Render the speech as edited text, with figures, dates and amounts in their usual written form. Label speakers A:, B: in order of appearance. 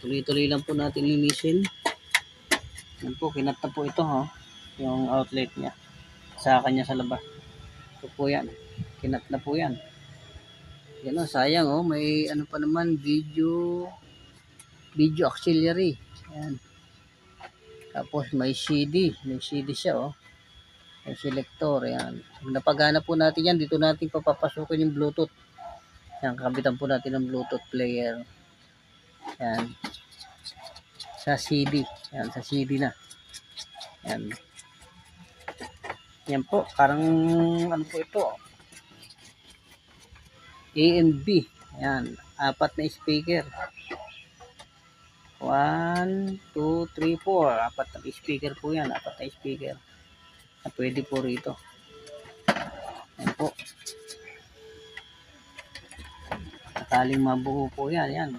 A: Tuloy-tuloy lang po natin linisin. Yan po, kinat na po ito ha. Yung outlet niya. Sa kanya sa labas. Ito po yan. Kinat na po yan. Yan o, sayang o. May ano pa naman, video auxiliary. Yan. Tapos may CD. May CD siya o. May selector. Yan. Pag napagana po natin yan, dito natin papapasukin yung Bluetooth. Yan, kabitan po natin ng Bluetooth player. Yan. Sa CD. Yan, sa CD na. Yan. Yan po, parang ano po ito. A and B. Yan, 4 na speaker. 1, 2, 3, 4. 4 na speaker po yan. 4 na speaker. Na pwede po rito. Yan po. Sakaling mabuo po yan. Yan.